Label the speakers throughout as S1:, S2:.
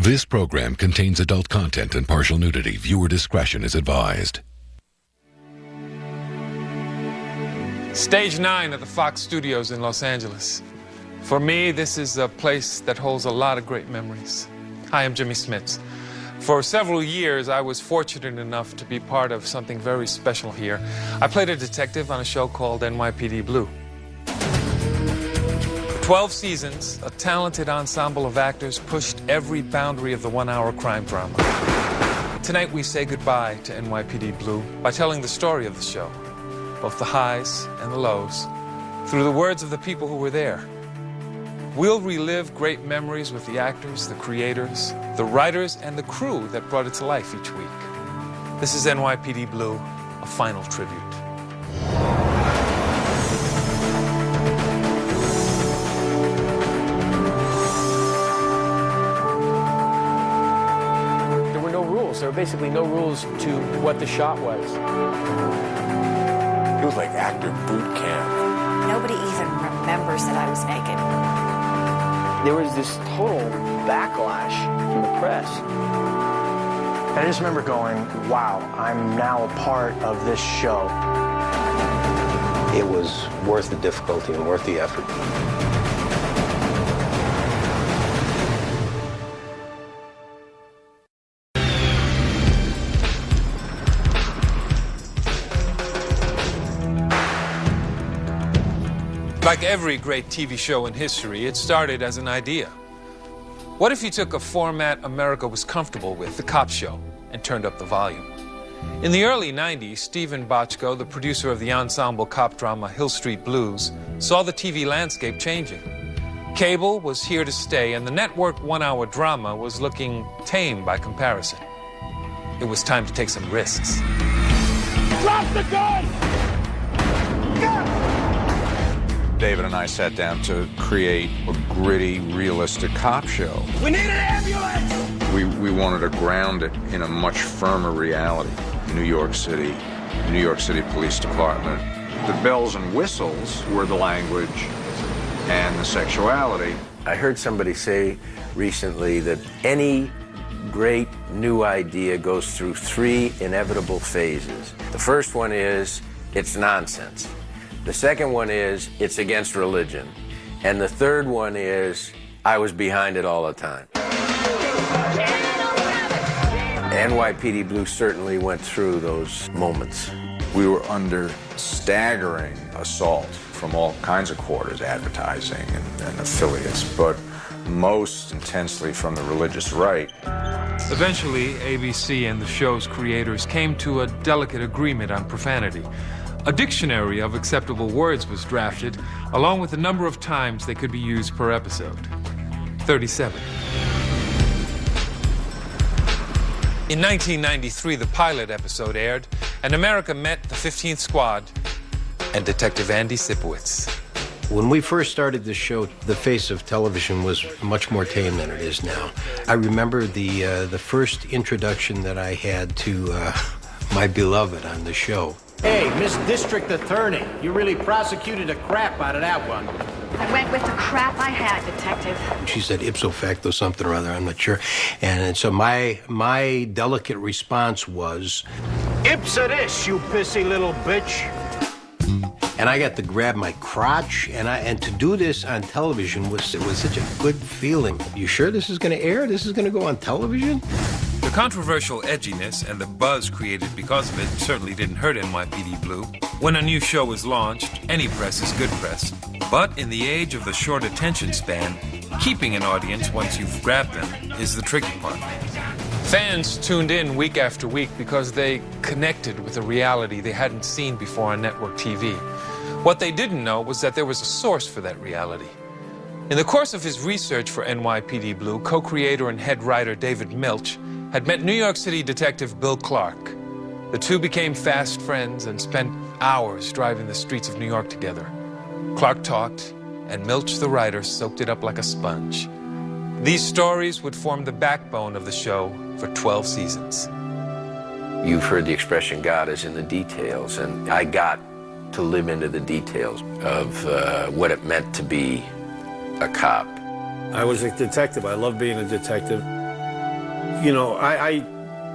S1: This program contains adult content and partial nudity. Viewer discretion is advised.
S2: Stage 9 at the Fox Studios in Los Angeles. For me, this is a place that holds a lot of great memories. Hi, I'm Jimmy Smits. For several years, I was fortunate enough to be part of something very special here. I played a detective on a show called NYPD Blue. For 12 seasons, a talented ensemble of actors pushed every boundary of the one-hour crime drama. Tonight, we say goodbye to NYPD Blue by telling the story of the show, both the highs and the lows, through the words of the people who were there. We'll relive great memories with the actors, the creators, the writers, and the crew that brought it to life each week. This is NYPD Blue, a final tribute.
S3: There were no rules. There were basically no rules to what the shot was.
S4: It was like actor boot camp.
S5: Nobody even remembers that I was naked.
S3: There was this total backlash from the press.
S6: I just remember going, wow, I'm now a part of this show.
S4: It was worth the difficulty and worth the effort.
S2: Like every great TV show in history, it started as an idea. What if you took a format America was comfortable with, the cop show, and turned up the volume? In the early 90s, Stephen Bochco, the producer of the ensemble cop drama Hill Street Blues, saw the TV landscape changing. Cable was here to stay, and the network one-hour drama was looking tame by comparison. It was time to take some risks.
S7: Drop the gun!
S8: David and I sat down to create a gritty, realistic cop show.
S7: We need an ambulance!
S8: We wanted to ground it in a much firmer reality. New York City Police Department. The bells and whistles were the language and the sexuality.
S4: I heard somebody say recently that any great new idea goes through 3 inevitable phases. The first one is, it's nonsense. The second one is, it's against religion. And the third one is, I was behind it all the time. NYPD Blue certainly went through those moments.
S8: We were under staggering assault from all kinds of quarters, advertising and affiliates, but most intensely from the religious right.
S2: Eventually, ABC and the show's creators came to a delicate agreement on profanity. A dictionary of acceptable words was drafted, along with the number of times they could be used per episode. 37. In 1993, the pilot episode aired, and America met the 15th Squad and Detective Andy Sipowicz.
S9: When we first started this show, the face of television was much more tame than it is now. I remember the first introduction that I had to my beloved on the show.
S6: Hey, Miss District Attorney, you really prosecuted the crap out of that one.
S5: I went with the crap I had, Detective.
S9: She said ipso facto something or other, I'm not sure. And so my delicate response was,
S6: Ipsa this, you pissy little bitch.
S9: and I got to grab my crotch, and to do this on television was such a good feeling. You sure this is going to air? This is going to go on television?
S2: The controversial edginess and the buzz created because of it certainly didn't hurt NYPD Blue. When a new show is launched, any press is good press. But in the age of the short attention span, keeping an audience once you've grabbed them is the tricky part. Fans tuned in week after week because they connected with a reality they hadn't seen before on network TV. What they didn't know was that there was a source for that reality. In the course of his research for NYPD Blue, co-creator and head writer David Milch had met New York City detective Bill Clark. The two became fast friends and spent hours driving the streets of New York together. Clark talked, and Milch, the writer, soaked it up like a sponge. These stories would form the backbone of the show for 12 seasons.
S4: You've heard the expression, God is in the details, and I got to live into the details of what it meant to be a cop.
S10: I was a detective. I loved being a detective. You know, I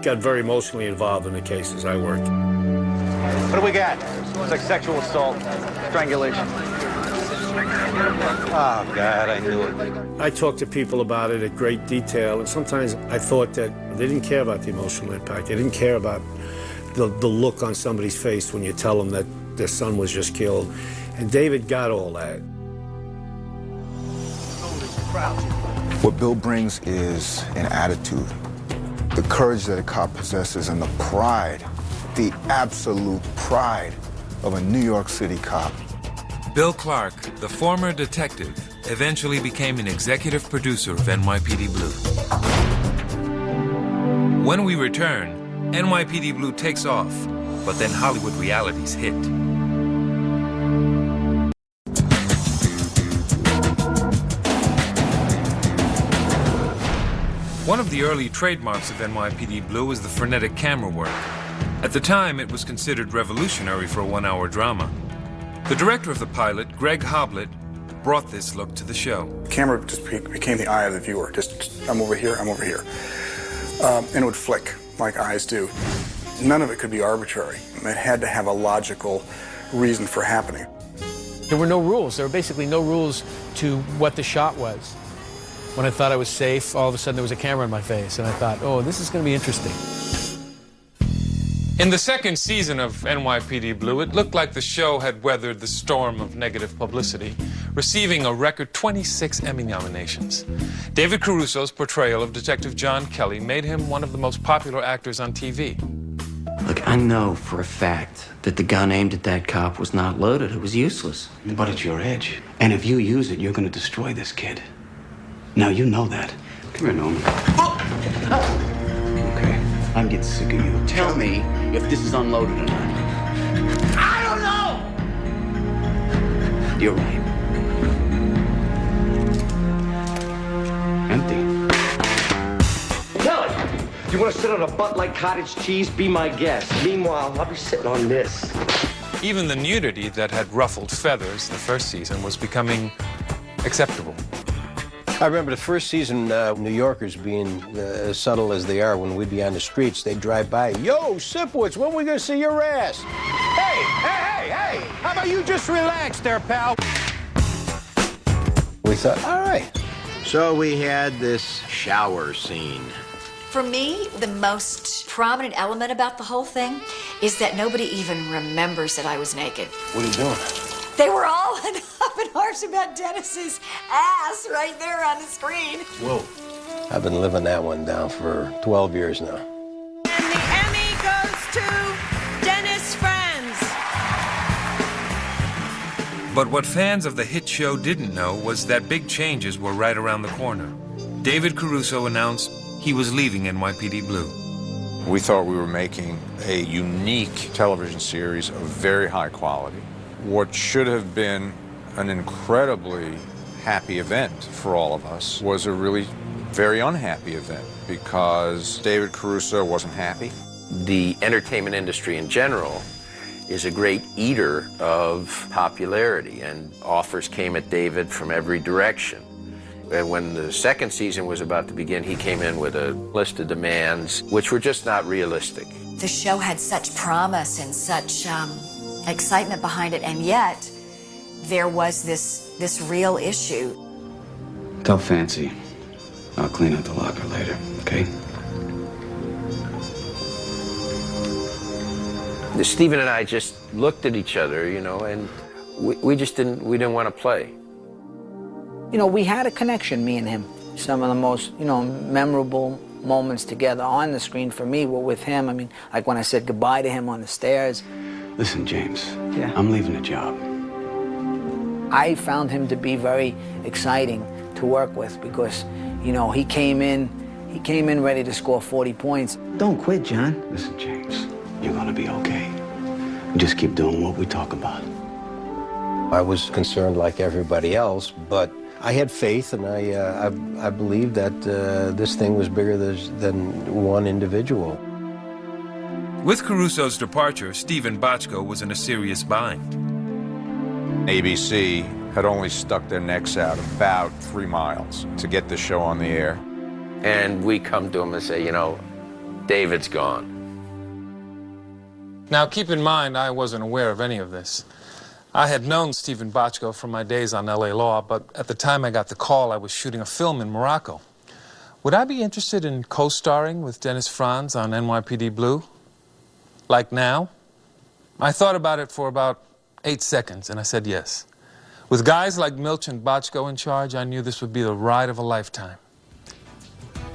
S10: got very emotionally involved in the cases I worked.
S11: What do we got? It's like sexual assault, strangulation. Oh, God, I knew it.
S10: I talked to people about it at great detail, and sometimes I thought that they didn't care about the emotional impact. They didn't care about the look on somebody's face when you tell them that their son was just killed. And David got all that.
S12: What Bill brings is an attitude, the courage that a cop possesses, and the pride, the absolute pride of a New York City cop.
S2: Bill Clark, the former detective, eventually became an executive producer of NYPD Blue. When we return, NYPD Blue takes off, but then Hollywood realities hit. One of the early trademarks of NYPD Blue is the frenetic camera work. At the time, it was considered revolutionary for a one-hour drama. The director of the pilot, Greg Hoblit, brought this look to the show.
S13: The camera just became the eye of the viewer. Just, I'm over here, I'm over here. And it would flick, like eyes do. None of it could be arbitrary. It had to have a logical reason for happening.
S14: There were no rules. There were basically no rules to what the shot was. When I thought I was safe, all of a sudden there was a camera in my face, and I thought, oh, this is going to be interesting.
S2: In the second season of NYPD Blue, it looked like the show had weathered the storm of negative publicity, receiving a record 26 Emmy nominations. David Caruso's portrayal of Detective John Kelly made him one of the most popular actors on TV.
S15: Look, I know for a fact that the gun aimed at that cop was not loaded. It was useless.
S16: But it's your edge. And if you use it, you're going to destroy this kid. Now, you know that. Come here, Norman. Okay, I'm getting sick of you. Tell me if this is unloaded or not.
S7: I don't know!
S16: You're right. Empty.
S11: Kelly, you want to sit on a butt like cottage cheese? Be my guest. Meanwhile, I'll be sitting on this.
S2: Even the nudity that had ruffled feathers the first season was becoming acceptable.
S9: I remember the first season, New Yorkers being as subtle as they are, when we'd be on the streets, they'd drive by, yo, Sipowicz, when are we going to see your ass?
S7: Hey! How about you just relax there, pal?
S9: We thought, all right. So we had this shower scene.
S5: For me, the most prominent element about the whole thing is that nobody even remembers that I was naked.
S9: What are you doing?
S5: They were all up in arms about Dennis's ass right there on the screen.
S9: Whoa. I've been living that one down for 12 years now.
S17: And the Emmy goes to Dennis Franz.
S2: But what fans of the hit show didn't know was that big changes were right around the corner. David Caruso announced he was leaving NYPD Blue.
S8: We thought we were making a unique television series of very high quality. What should have been an incredibly happy event for all of us was a really very unhappy event because David Caruso wasn't happy.
S4: The entertainment industry in general is a great eater of popularity, and offers came at David from every direction. And when the second season was about to begin, he came in with a list of demands which were just not realistic.
S5: The show had such promise and such excitement behind it, and yet there was this real issue.
S16: Tell Fancy I'll clean out the locker later, okay?
S4: Stephen and I just looked at each other, you know, and we didn't want to play.
S18: You know, we had a connection, me and him. Some of the most, memorable moments together on the screen for me were with him. I mean, like when I said goodbye to him on the stairs.
S16: Listen, James, I'm leaving the job.
S18: I found him to be very exciting to work with because, he came in ready to score 40 points.
S16: Don't quit, John. Listen, James, you're gonna be okay. Just keep doing what we talk about.
S9: I was concerned like everybody else, but I had faith, and I believed that this thing was bigger than one individual.
S2: With Caruso's departure, Stephen Bochco was in a serious bind.
S8: ABC had only stuck their necks out about 3 miles to get the show on the air.
S4: And we come to him and say, you know, David's gone.
S2: Now, keep in mind, I wasn't aware of any of this. I had known Stephen Bochco from my days on LA Law, but at the time I got the call, I was shooting a film in Morocco. Would I be interested in co-starring with Dennis Franz on NYPD Blue? Like now? I thought about it for about 8 seconds, and I said yes. With guys like Milch and Bochco in charge, I knew this would be the ride of a lifetime.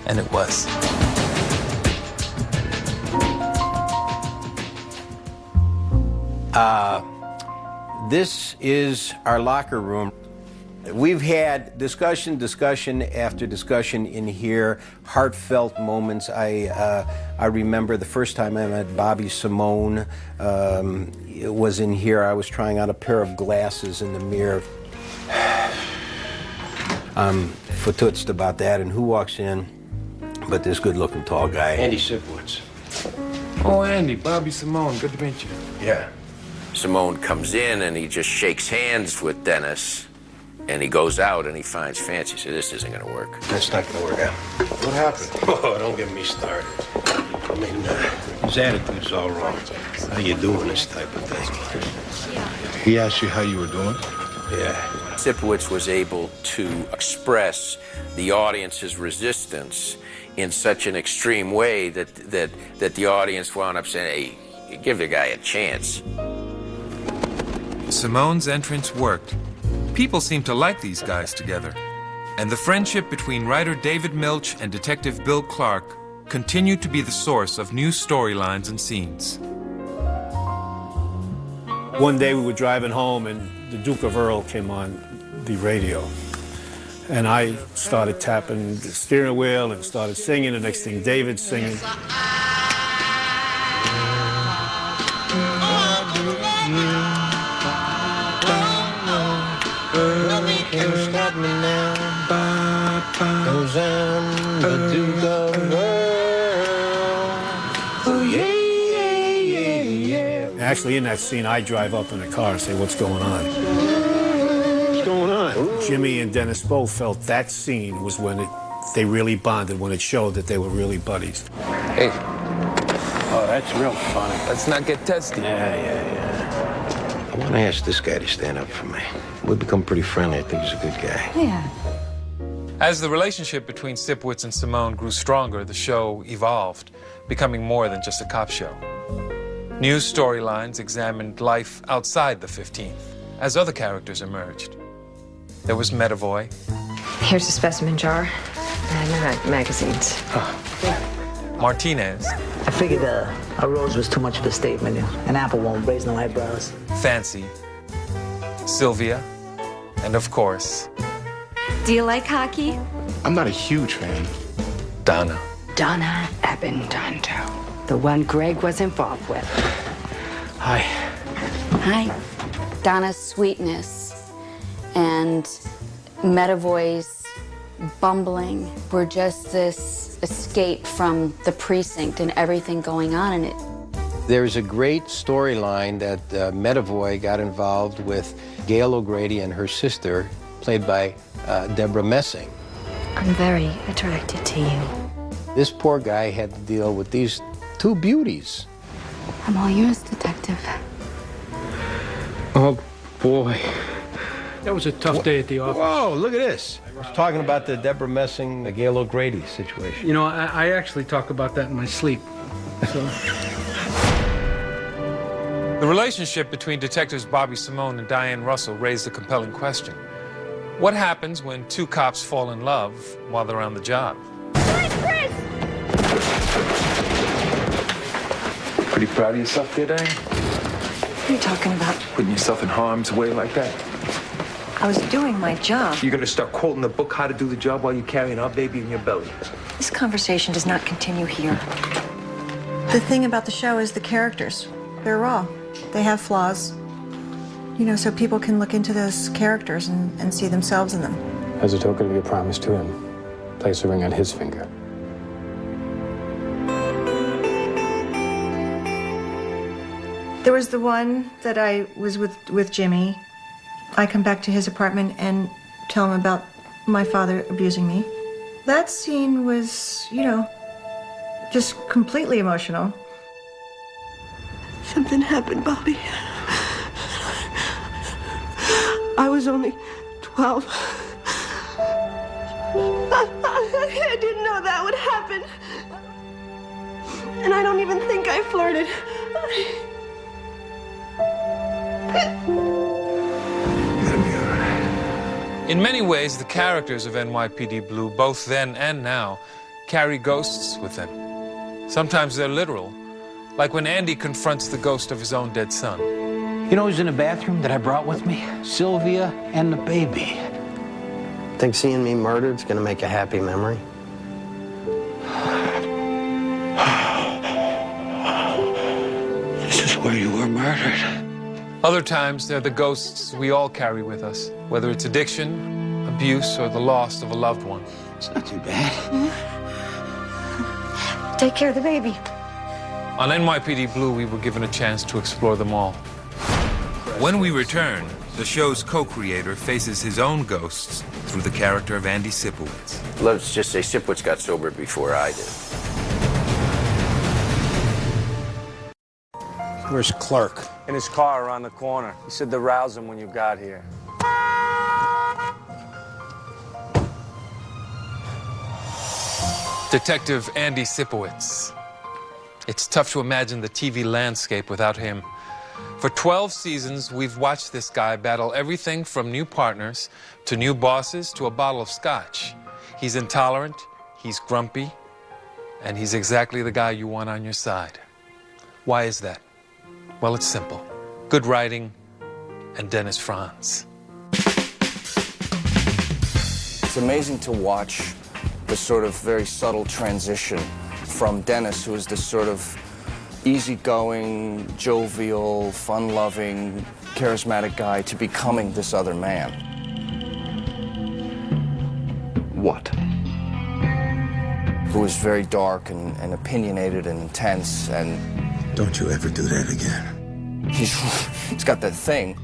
S2: And it was.
S9: This is our locker room. We've had discussion after discussion in here, heartfelt moments. I remember the first time I met Bobby Simone. It was in here. I was trying on a pair of glasses in the mirror. I'm fatoutsed about that, and who walks in but this good-looking tall guy?
S2: Andy Sipowicz. Oh, Andy, Bobby Simone, good to meet you.
S4: Yeah. Simone comes in and he just shakes hands with Dennis, and he goes out and he finds Fancy. He said, this isn't going to work.
S9: That's not going to work out.
S4: What happened?
S9: Oh, don't get me started. I mean, his attitude's all wrong. How you doing, this type of thing.
S12: He asked you how you were doing?
S9: Yeah.
S4: Sipowicz was able to express the audience's resistance in such an extreme way that the audience wound up saying, hey, give the guy a chance.
S2: Simone's entrance worked. People seemed to like these guys together. And the friendship between writer David Milch and Detective Bill Clark continued to be the source of new storylines and scenes.
S10: One day we were driving home and the Duke of Earl came on the radio. And I started tapping the steering wheel and started singing. The next thing, David's singing. Actually, in that scene, I drive up in a car and say, what's going on? What's going on? Jimmy and Dennis both felt that scene was when they really bonded, when it showed that they were really buddies.
S2: Hey.
S9: Oh, that's real funny.
S2: Let's not get testy.
S9: Yeah. I want to ask this guy to stand up for me. We've become pretty friendly. I think he's a good guy.
S5: Yeah.
S2: As the relationship between Sipowicz and Simone grew stronger, the show evolved, becoming more than just a cop show. New storylines examined life outside the 15th, as other characters emerged. There was Medavoy.
S19: Here's a specimen jar and magazines.
S2: Martinez.
S20: I figured a rose was too much of a statement. An apple won't raise no eyebrows.
S2: Fancy. Sylvia. And of course...
S19: Do you like hockey?
S12: I'm not a huge fan.
S2: Donna.
S19: Donna Abindanto. The one Greg was involved with.
S9: Hi.
S5: Hi. Donna's sweetness and Medavoy's bumbling were just this escape from the precinct and everything going on in it.
S9: There's a great storyline that Medavoy got involved with Gail O'Grady and her sister, played by Deborah Messing.
S19: I'm very attracted to you.
S9: This poor guy had to deal with these two beauties.
S19: I'm all yours, detective.
S9: Oh, boy.
S14: That was a tough day at the office.
S9: Whoa, look at this. I was talking about the Deborah Messing, the Gail O'Grady situation.
S14: You know, I actually talk about that in my sleep. So.
S2: The relationship between detectives Bobby Simone and Diane Russell raised a compelling question. What happens when two cops fall in love while they're on the job?
S21: Pretty proud of yourself there, Diane?
S19: What are you talking about?
S21: Putting yourself in harm's way like that.
S19: I was doing my job.
S21: You're gonna start quoting the book How to Do the Job while you're carrying our baby in your belly.
S19: This conversation does not continue here.
S22: The thing about the show is the characters. They're raw. They have flaws. You know, so people can look into those characters and see themselves in them.
S23: As a token of your promise to him, place a ring on his finger.
S22: There was the one that I was with Jimmy. I come back to his apartment and tell him about my father abusing me. That scene was, just completely emotional.
S1: Something happened, Bobby. I was only 12. I didn't know that would happen. And I don't even think I flirted.
S2: In many ways, the characters of NYPD Blue, both then and now, carry ghosts with them. Sometimes they're literal, like when Andy confronts the ghost of his own dead son.
S16: You know who's in the bathroom that I brought with me? Sylvia and the baby.
S15: Think seeing me murdered's gonna make a happy memory?
S16: This is where you were murdered.
S2: Other times, they're the ghosts we all carry with us, whether it's addiction, abuse, or the loss of a loved one.
S16: It's not too bad.
S1: Take care of the baby.
S2: On NYPD Blue, we were given a chance to explore them all. When we return, the show's co-creator faces his own ghosts through the character of Andy Sipowicz.
S4: Let's just say Sipowicz got sober before I did.
S10: Where's Clark?
S3: In his car around the corner. He said to rouse him when you got here.
S2: Detective Andy Sipowicz. It's tough to imagine the TV landscape without him. For 12 seasons, we've watched this guy battle everything from new partners to new bosses to a bottle of scotch. He's intolerant, he's grumpy, and he's exactly the guy you want on your side. Why is that? Well, it's simple. Good writing and Dennis Franz.
S6: It's amazing to watch the sort of very subtle transition from Dennis, who is this sort of easygoing, jovial, fun-loving, charismatic guy, to becoming this other man.
S15: What?
S6: Who is very dark and opinionated and intense, and...
S12: Don't you ever do that again.
S6: He's got that thing.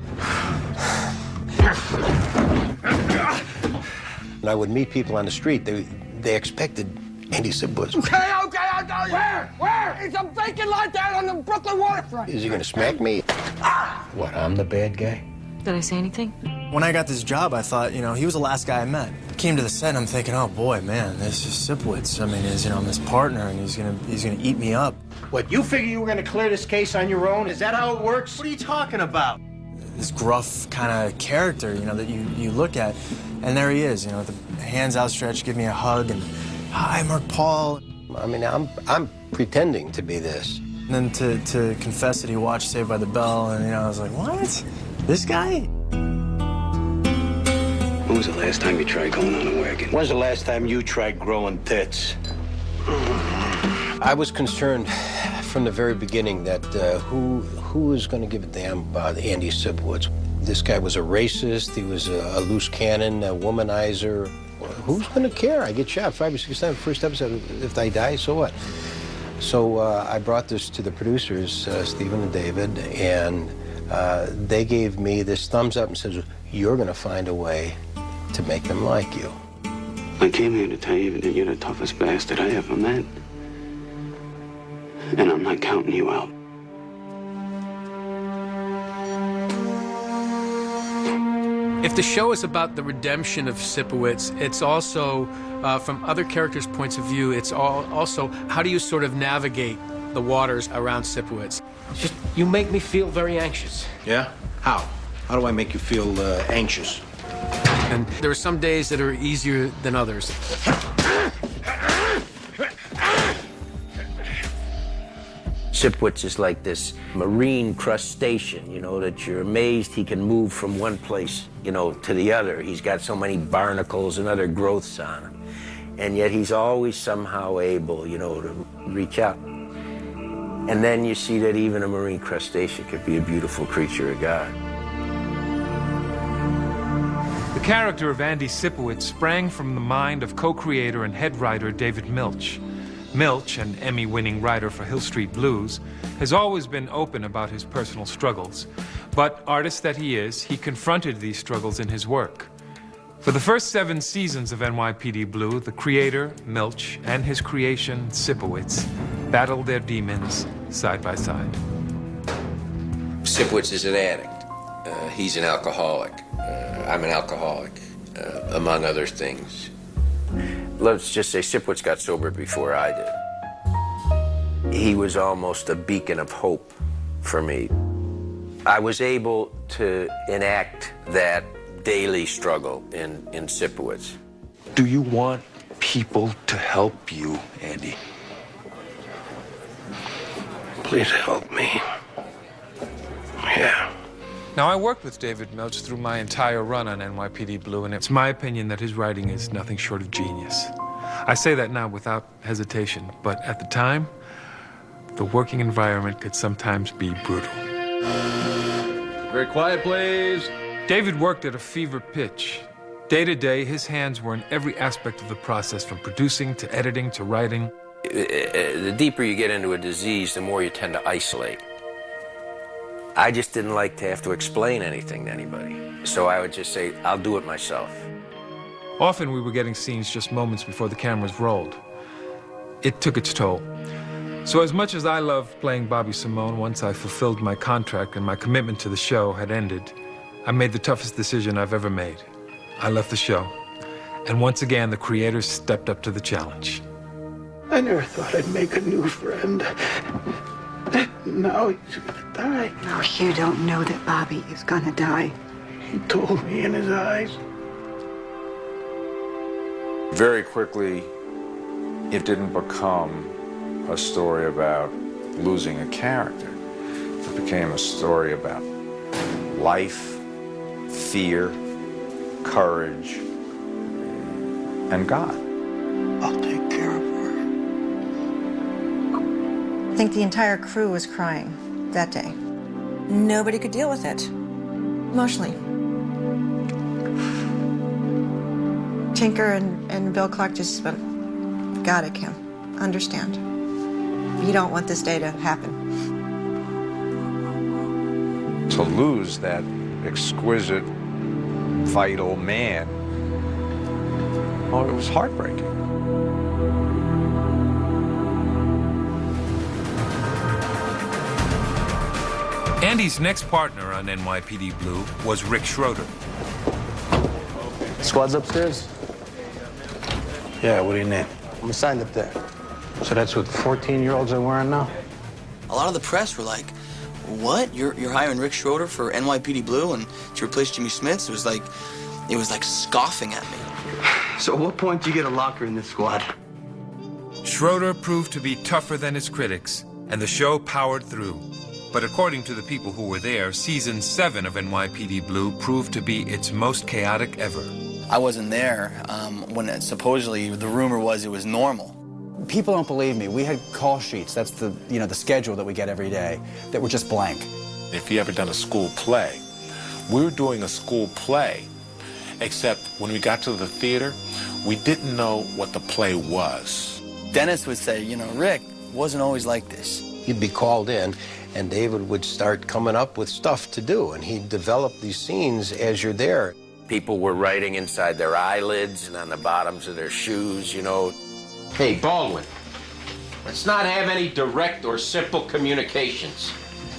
S9: When I would meet people on the street, they expected Andy Sipowicz.
S11: Okay. Where? It's a vacant lot down on the Brooklyn waterfront.
S9: Is he gonna smack me? What, I'm the bad guy?
S24: Did I say anything?
S25: When I got this job, I thought, he was the last guy I met. Came to the set and I'm thinking, oh boy, man, this is Sipowicz. I mean, I'm his partner and he's gonna eat me up.
S26: What, you figure you were gonna clear this case on your own? Is that how it works? What are you talking about?
S25: This gruff kind of character, that you look at, and there he is, with the hands outstretched, give me a hug, and hi, Mark Paul.
S9: I mean, I'm pretending to be this.
S25: And then to confess that he watched Saved by the Bell, and I was like, what? This guy?
S16: When was the last time you tried going on a wagon?
S26: When's the last time you tried growing tits?
S9: I was concerned from the very beginning that who is going to give a damn about Andy Sipowicz? This guy was a racist, he was a loose cannon, a womanizer. Who's going to care? I get shot 5 or 6 times. First episode, if I die, so what? So I brought this to the producers, Stephen and David, and they gave me this thumbs up and says, you're going to find a way to make them like you.
S16: I came here to tell you that you're the toughest bastard I ever met. And I'm not counting you out.
S14: If the show is about the redemption of Sipowicz, it's also, from other characters' points of view, it's also how do you sort of navigate the waters around Sipowicz?
S26: Just, you make me feel very anxious.
S9: Yeah? How? How do I make you feel anxious?
S14: And there are some days that are easier than others.
S4: Sipowicz is like this marine crustacean, that you're amazed he can move from one place, to the other. He's got so many barnacles and other growths on him. And yet he's always somehow able, to reach out. And then you see that even a marine crustacean could be a beautiful creature of God.
S2: The character of Andy Sipowicz sprang from the mind of co-creator and head writer David Milch. Milch, an Emmy-winning writer for Hill Street Blues, has always been open about his personal struggles. But artist that he is, he confronted these struggles in his work. For the first 7 seasons of NYPD Blue, the creator, Milch, and his creation, Sipowicz, battled their demons side by side.
S4: Sipowicz is an addict. He's an alcoholic. I'm an alcoholic, among other things. Let's just say Sipowicz got sober before I did. He was almost a beacon of hope for me. I was able to enact that daily struggle in Sipowicz.
S21: Do you want people to help you, Andy?
S9: Please help me. Yeah.
S2: Now, I worked with David Milch through my entire run on NYPD Blue, and it's my opinion that his writing is nothing short of genius. I say that now without hesitation, but at the time, the working environment could sometimes be brutal.
S7: Very quiet, please.
S2: David worked at a fever pitch. Day to day, his hands were in every aspect of the process, from producing to editing to writing.
S4: The deeper you get into a disease, the more you tend to isolate. I just didn't like to have to explain anything to anybody. So I would just say, I'll do it myself.
S2: Often we were getting scenes just moments before the cameras rolled. It took its toll. So as much as I loved playing Bobby Simone, once I fulfilled my contract and my commitment to the show had ended, I made the toughest decision I've ever made. I left the show. And once again, the creators stepped up to the challenge.
S26: I never thought I'd make a new friend. Now he's gonna die.
S19: No, you don't know that Bobby is gonna die.
S26: He told me in his eyes.
S8: Very quickly, it didn't become a story about losing a character. It became a story about life, fear, courage, and God.
S26: I'll take care of her.
S22: I think the entire crew was crying that day. Nobody could deal with it emotionally. Tinker and Bill Clark just went, got it, Kim. Understand. You don't want this day to happen.
S8: To lose that exquisite, vital man, oh, it was heartbreaking.
S2: Andy's next partner on NYPD Blue was Rick Schroeder.
S25: Squad's upstairs?
S26: Yeah, what do you need?
S25: I'm assigned up there.
S26: So that's what 14-year-olds are wearing now?
S13: A lot of the press were like, what? You're hiring Rick Schroeder for NYPD Blue and to replace Jimmy Smits? It was like scoffing at me.
S16: So at what point do you get a locker in this squad?
S2: Schroeder proved to be tougher than his critics, and the show powered through. But according to the people who were there, season 7 of NYPD Blue proved to be its most chaotic ever.
S13: I wasn't there when supposedly the rumor was it was normal.
S17: People don't believe me. We had call sheets. That's the schedule that we get every day that were just blank.
S18: If you ever done a school play, we were doing a school play, except when we got to the theater, we didn't know what the play was.
S13: Dennis would say, Rick, wasn't always like this.
S9: You'd be called in, and David would start coming up with stuff to do, and he'd develop these scenes as you're there.
S4: People were writing inside their eyelids and on the bottoms of their shoes,
S24: Hey, Baldwin, let's not have any direct or simple communications.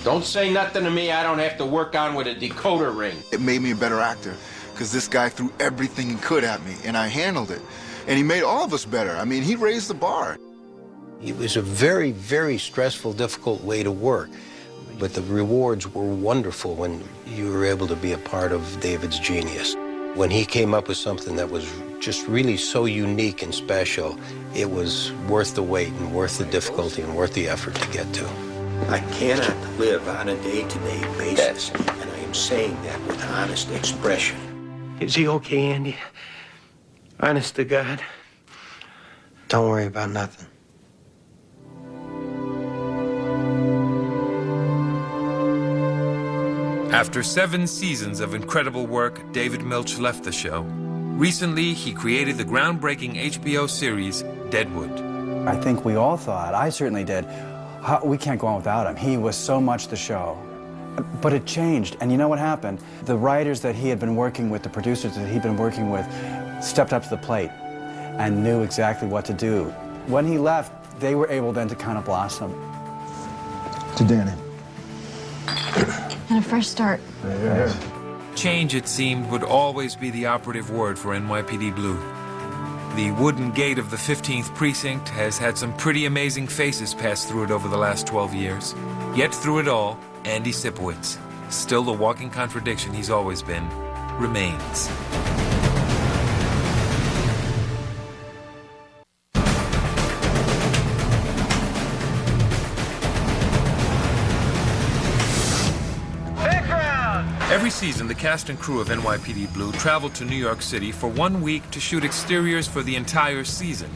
S24: Don't say nothing to me I don't have to work on with a decoder ring.
S12: It made me a better actor, because this guy threw everything he could at me, and I handled it. And he made all of us better. I mean, he raised the bar.
S9: It was a very, very stressful, difficult way to work. But the rewards were wonderful when you were able to be a part of David's genius. When he came up with something that was just really so unique and special, it was worth the wait and worth the difficulty and worth the effort to get to.
S16: I cannot live on a day-to-day basis, and I am saying that with honest expression.
S26: Is he okay, Andy? Honest to God.
S9: Don't worry about nothing.
S2: After 7 seasons of incredible work, David Milch left the show. Recently, he created the groundbreaking HBO series, Deadwood.
S17: I think we all thought, I certainly did, we can't go on without him. He was so much the show. But it changed, and you know what happened? The writers that he had been working with, the producers that he'd been working with, stepped up to the plate and knew exactly what to do. When he left, they were able then to kind of blossom.
S12: To Danny.
S22: And a fresh start.
S2: Change, it seemed, would always be the operative word for NYPD Blue. The wooden gate of the 15th Precinct has had some pretty amazing faces pass through it over the last 12 years. Yet through it all, Andy Sipowicz, still the walking contradiction he's always been, remains. Every season, the cast and crew of NYPD Blue travel to New York City for 1 week to shoot exteriors for the entire season.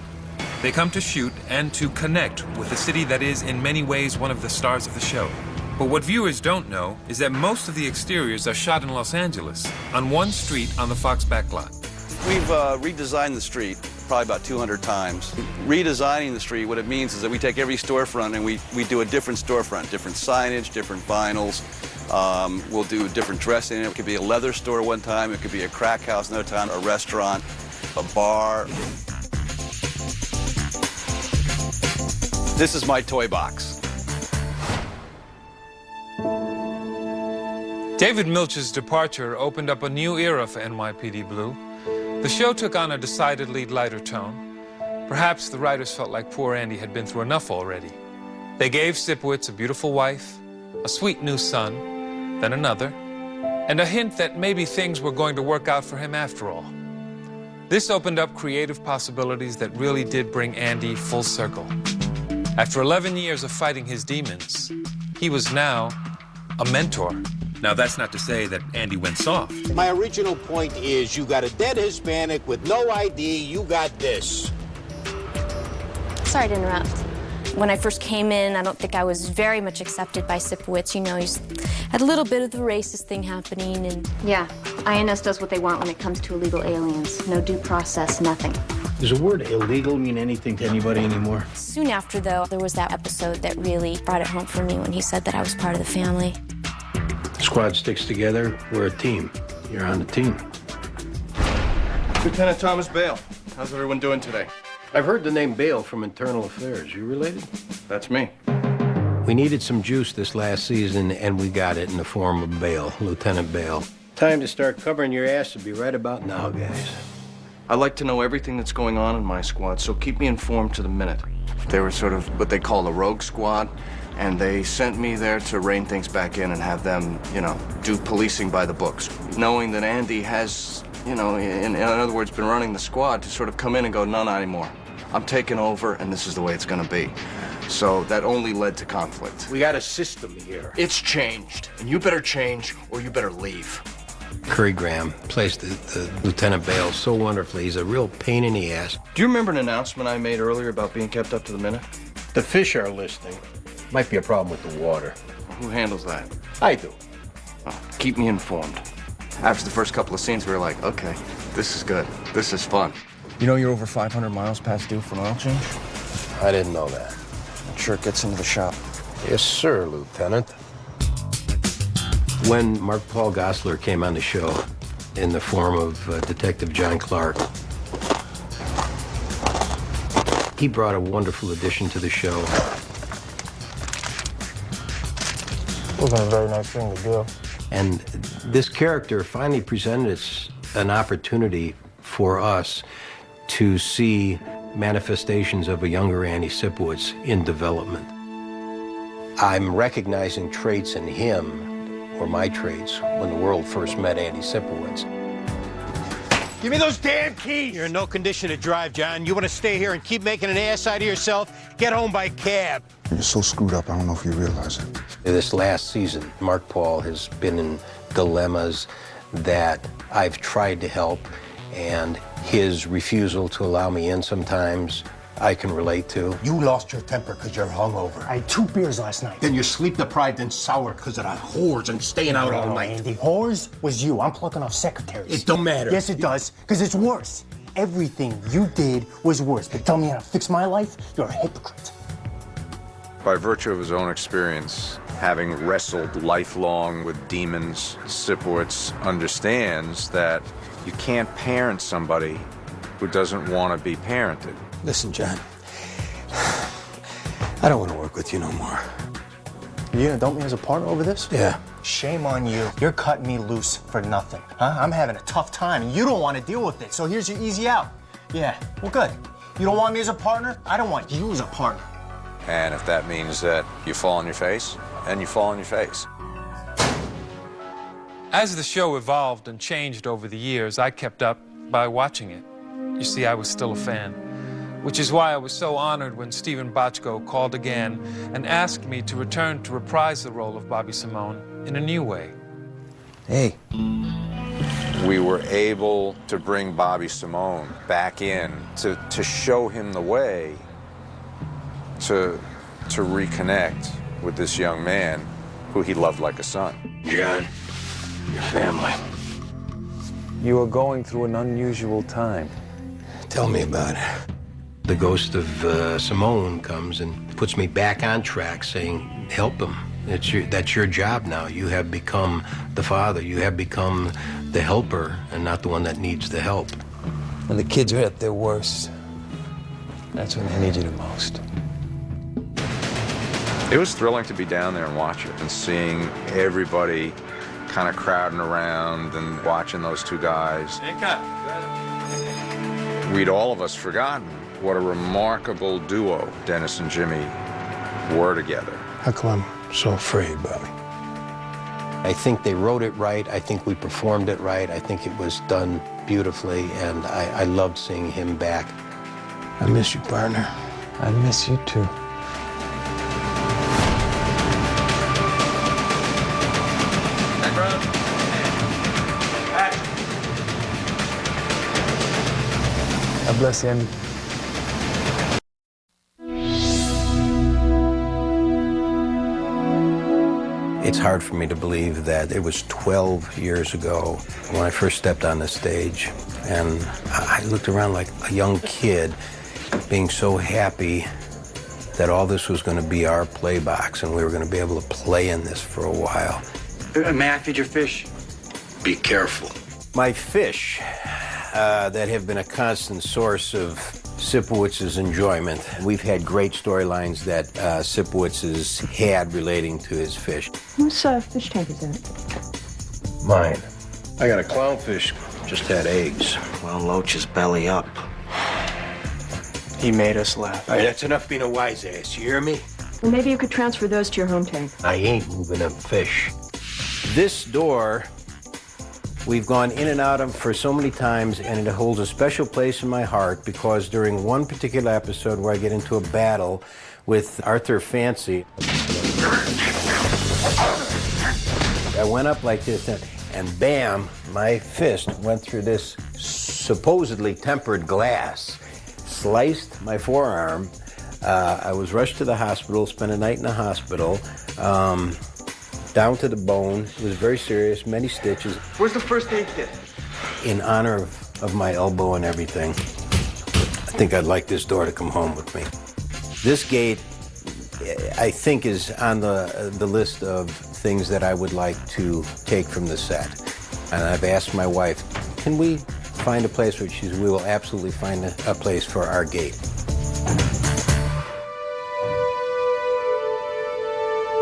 S2: They come to shoot and to connect with the city that is, in many ways, one of the stars of the show. But what viewers don't know is that most of the exteriors are shot in Los Angeles, on one street on the Fox backlot.
S1: We've redesigned the street probably about 200 times. Redesigning the street, what it means is that we take every storefront and we do a different storefront, different signage, different vinyls. We'll do different dressing. It could be a leather store one time, it could be a crack house another time, a restaurant, a bar. This is my toy box.
S2: David Milch's departure opened up a new era for NYPD Blue. The show took on a decidedly lighter tone. Perhaps the writers felt like poor Andy had been through enough already. They gave Sipowicz a beautiful wife, a sweet new son, then another, and a hint that maybe things were going to work out for him after all. This opened up creative possibilities that really did bring Andy full circle. After 11 years of fighting his demons, he was now a mentor. Now, that's not to say that Andy went soft.
S16: My original point is you got a dead Hispanic with no ID, you got this.
S3: Sorry to interrupt. When I first came in, I don't think I was very much accepted by Sipowicz. You know, he's had a little bit of the racist thing happening, and...
S5: Yeah, INS does what they want when it comes to illegal aliens. No due process, nothing.
S9: Does the word illegal mean anything to anybody anymore?
S3: Soon after, though, there was that episode that really brought it home for me when he said that I was part of the family.
S9: Squad sticks together, we're a team. You're on the team.
S6: Lieutenant Thomas Bale, how's everyone doing today?
S9: I've heard the name Bale from Internal Affairs. You related?
S6: That's me.
S9: We needed some juice this last season, and we got it in the form of Bale, Lieutenant Bale. Time to start covering your ass to be right about now, guys.
S6: I like to know everything that's going on in my squad, so keep me informed to the minute. They were sort of what they call a rogue squad, and they sent me there to rein things back in and have them, you know, do policing by the books. Knowing that Andy has, you know, in other words, been running the squad, to sort of come in and go, no, not anymore. I'm taking over, and this is the way it's gonna be. So that only led to conflict.
S9: We got a system here.
S6: It's changed, and you better change or you better leave.
S9: Curry Graham plays the Lieutenant Bale so wonderfully. He's a real pain in the ass.
S6: Do you remember an announcement I made earlier about being kept up to the minute?
S9: The fish are listening. Might be a problem with the water.
S6: Who handles that?
S9: I do.
S6: Oh, keep me informed. After the first couple of scenes, we were like, okay, this is good. This is fun. You know you're over 500 miles past due for an oil change?
S9: I didn't know that.
S6: It sure gets into the shop.
S9: Yes, sir, Lieutenant. When Mark Paul Gosselaar came on the show in the form of Detective John Clark, he brought a wonderful addition to the show.
S10: Wasn't a very nice thing to do.
S9: And this character finally presented us an opportunity for us to see manifestations of a younger Andy Sipowicz in development. I'm recognizing traits in him, or my traits, when the world first met Andy Sipowicz.
S26: Give me those damn keys! You're in no condition to drive, John. You want to stay here and keep making an ass out of yourself? Get home by cab.
S12: You're so screwed up, I don't know if you realize it.
S9: This last season, Mark Paul has been in dilemmas that I've tried to help, and his refusal to allow me in sometimes I can relate to.
S26: You lost your temper because you're hungover.
S10: I had 2 beers last night.
S26: Then you're sleep deprived and sour because of the whores and staying out all night.
S10: Andy, whores was you. I'm plucking off secretaries.
S26: It don't matter.
S10: Yes, it does, because it's worse. Everything you did was worse. But tell me how to fix my life, you're a hypocrite.
S8: By virtue of his own experience, having wrestled lifelong with demons, Sipowicz understands that you can't parent somebody who doesn't want to be parented.
S10: Listen, John, I don't want to work with you no more.
S25: You gonna dump me as a partner over this?
S10: Yeah.
S25: Shame on you. You're cutting me loose for nothing. Huh? I'm having a tough time, and you don't want to deal with it. So here's your easy out. Yeah, well, good. You don't want me as a partner? I don't want you as a partner.
S8: And if that means that you fall on your face, then you fall on your face.
S2: As the show evolved and changed over the years, I kept up by watching it. You see, I was still a fan, which is why I was so honored when Stephen Bochco called again and asked me to return to reprise the role of Bobby Simone in a new way.
S10: Hey.
S8: We were able to bring Bobby Simone back in to show him the way to reconnect with this young man who he loved like a son.
S10: John, your family.
S4: You are going through an unusual time.
S10: Tell me about it.
S9: The ghost of Simone comes and puts me back on track, saying, help him. That's your job now. You have become the father. You have become the helper and not the one that needs the help.
S10: When the kids are at their worst, that's when they need you the most.
S8: It was thrilling to be down there and watch it and seeing everybody kind of crowding around and watching those two guys. We'd all of us forgotten what a remarkable duo Dennis and Jimmy were together.
S10: How come I'm so afraid, Bobby?
S9: I think they wrote it right. I think we performed it right. I think it was done beautifully, and I loved seeing him back.
S10: I miss you, partner.
S4: I miss you too.
S10: God bless him.
S9: It's hard for me to believe that it was 12 years ago when I first stepped on the stage, and I looked around like a young kid, being so happy that all this was going to be our play box and we were going to be able to play in this for a while.
S10: May I feed your fish? Be careful.
S9: My fish that have been a constant source of Sipowicz's enjoyment. We've had great storylines that Sipowicz has had relating to his fish.
S22: Whose fish tank is that?
S9: Mine. I got a clownfish, just had eggs.
S10: Well, Loach's belly up.
S25: He made us laugh.
S10: All right, that's enough being a wise ass, you hear me?
S22: Well, maybe you could transfer those to your home tank.
S9: I ain't moving them fish. This door, we've gone in and out of for so many times, and it holds a special place in my heart because during one particular episode where I get into a battle with Arthur Fancy, I went up like this, and bam, my fist went through this supposedly tempered glass, sliced my forearm. I was rushed to the hospital, spent a night in the hospital, down to the bone. It was very serious, many stitches.
S10: Where's the first aid kit?
S9: In honor of my elbow and everything, I think I'd like this door to come home with me. This gate, I think, is on the list of things that I would like to take from the set. And I've asked my wife, can we find a place where she says, we will absolutely find a place for our gate.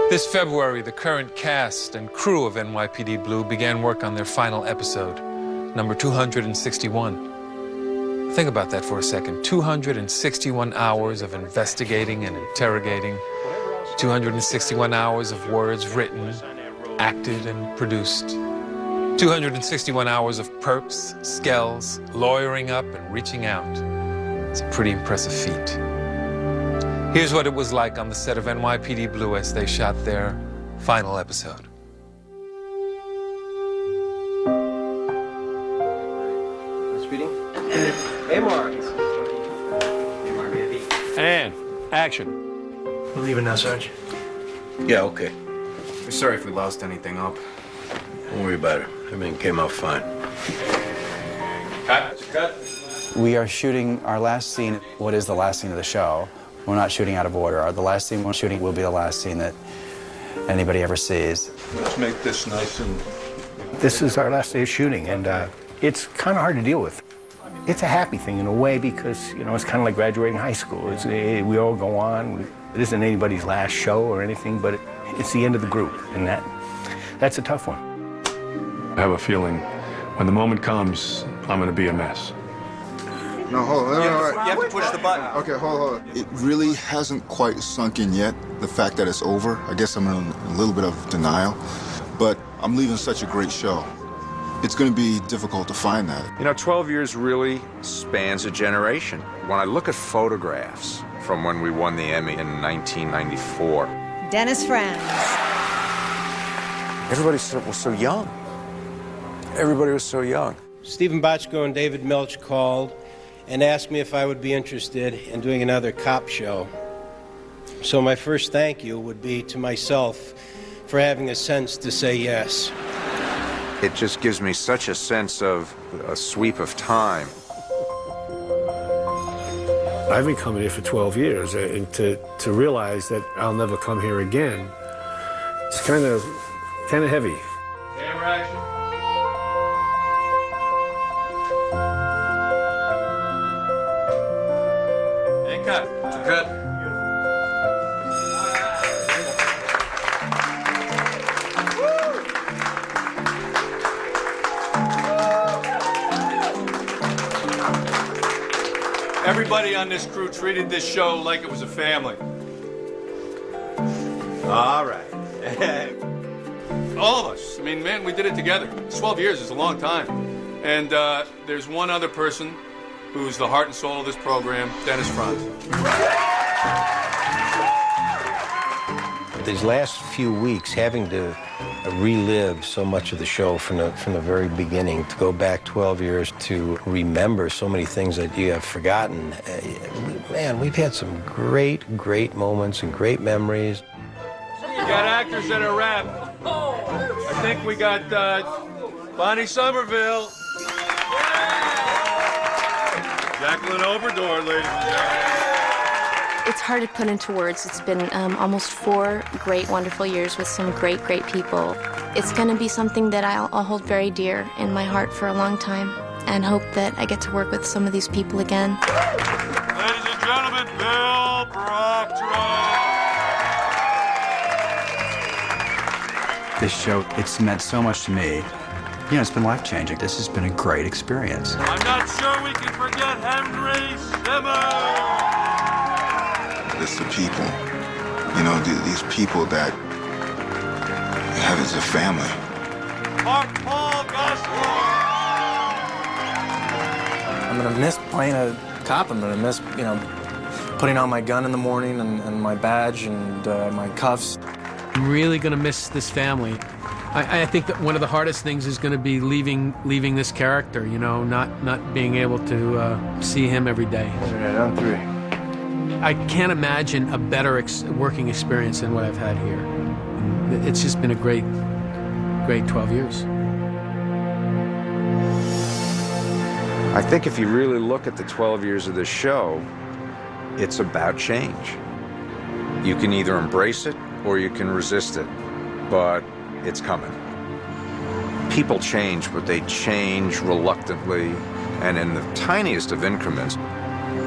S2: This February, the current cast and crew of NYPD Blue began work on their final episode, number 261. Think about that for a second. 261 hours of investigating and interrogating. 261 hours of words written, acted, and produced. 261 hours of perps, skells, lawyering up, and reaching out. It's a pretty impressive feat. Here's what it was like on the set of NYPD Blue as they shot their final episode.
S9: Speeding? Hey, Mark.
S26: And action.
S25: We're leaving now, Sarge.
S9: Yeah, okay.
S25: We're sorry if we lost anything up.
S9: Don't worry about it. Everything came out fine.
S26: Cut.
S17: We are shooting our last scene. What is the last scene of the show? We're not shooting out of order. The last scene we're shooting will be the last scene that anybody ever sees.
S11: Let's make this nice and...
S9: This is our last day of shooting, and it's kind of hard to deal with. It's a happy thing in a way because, you know, it's kind of like graduating high school. We all go on. It isn't anybody's last show or anything, but it's the end of the group, and that's a tough one.
S11: I have a feeling when the moment comes, I'm going to be a mess.
S12: No, hold on.
S1: You have to push the button.
S12: Okay, hold on. It really hasn't quite sunk in yet, the fact that it's over. I guess I'm in a little bit of denial, but I'm leaving such a great show. It's going to be difficult to find that.
S8: You know, 12 years really spans a generation. When I look at photographs from when we won the Emmy in 1994.
S22: Dennis Franz.
S8: Everybody was so young. Everybody was so young.
S10: Stephen Bochco and David Milch called and asked me if I would be interested in doing another cop show. So my first thank you would be to myself for having the sense to say yes.
S8: It just gives me such a sense of a sweep of time.
S11: I've been coming here for 12 years, and to realize that I'll never come here again, it's kind of heavy.
S7: Camera action. And cut. Cut. Everybody on this crew treated this show like it was a family. All right. All of us. I mean, man, we did it together. 12 years is a long time. And there's one other person who's the heart and soul of this program, Dennis Franz.
S9: These last few weeks, having to relive so much of the show from the very beginning, to go back 12 years to remember so many things that you have forgotten. Man, we've had some great moments and great memories.
S7: We got actors that are rap. I think we got Bonnie Somerville. Jacqueline Oberdor, ladies and gentlemen.
S3: It's hard to put into words. It's been almost 4 great, wonderful years with some great people. It's going to be something that I'll hold very dear in my heart for a long time, and hope that I get to work with some of these people again.
S7: Ladies and gentlemen, Bill Proctor.
S17: This show, it's meant so much to me. You know, it's been life-changing. This has been a great experience.
S7: I'm not sure we can forget Henry Simmons.
S12: It's the people, you know, these people that have as a family.
S7: Mark Paul Gosselaar.
S25: I'm gonna miss playing a cop. I'm gonna miss, you know, putting on my gun in the morning and my badge and my cuffs.
S14: I'm really gonna miss this family. I think that one of the hardest things is going to be leaving this character, you know, not being able to see him every day.
S25: All right, on 3.
S14: I can't imagine a better working experience than what I've had here. It's just been a great 12 years.
S8: I think if you really look at the 12 years of this show, it's about change. You can either embrace it or you can resist it, but it's coming. People change, but they change reluctantly and in the tiniest of increments.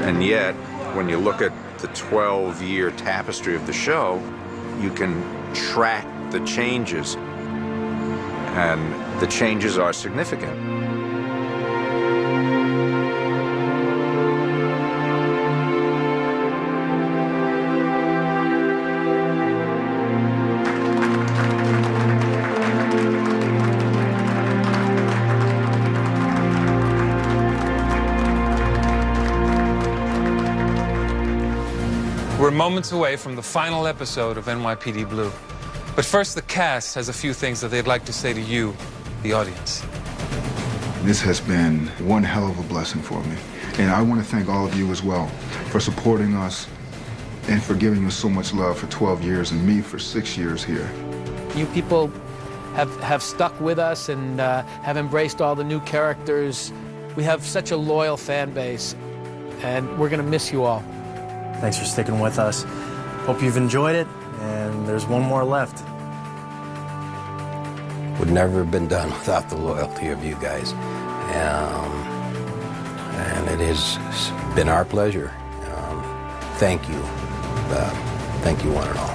S8: And yet, when you look at the 12-year tapestry of the show, you can track the changes, and the changes are significant.
S2: We're moments away from the final episode of NYPD Blue. But first, the cast has a few things that they'd like to say to you, the audience.
S12: This has been one hell of a blessing for me. And I want to thank all of you as well for supporting us and for giving us so much love for 12 years and me for 6 years here.
S14: You people have stuck with us and have embraced all the new characters. We have such a loyal fan base, and we're going to miss you all.
S25: Thanks for sticking with us. Hope you've enjoyed it, and there's one more left.
S9: would never have been done without the loyalty of you guys. And it has been our pleasure. Thank you. Thank you one and all.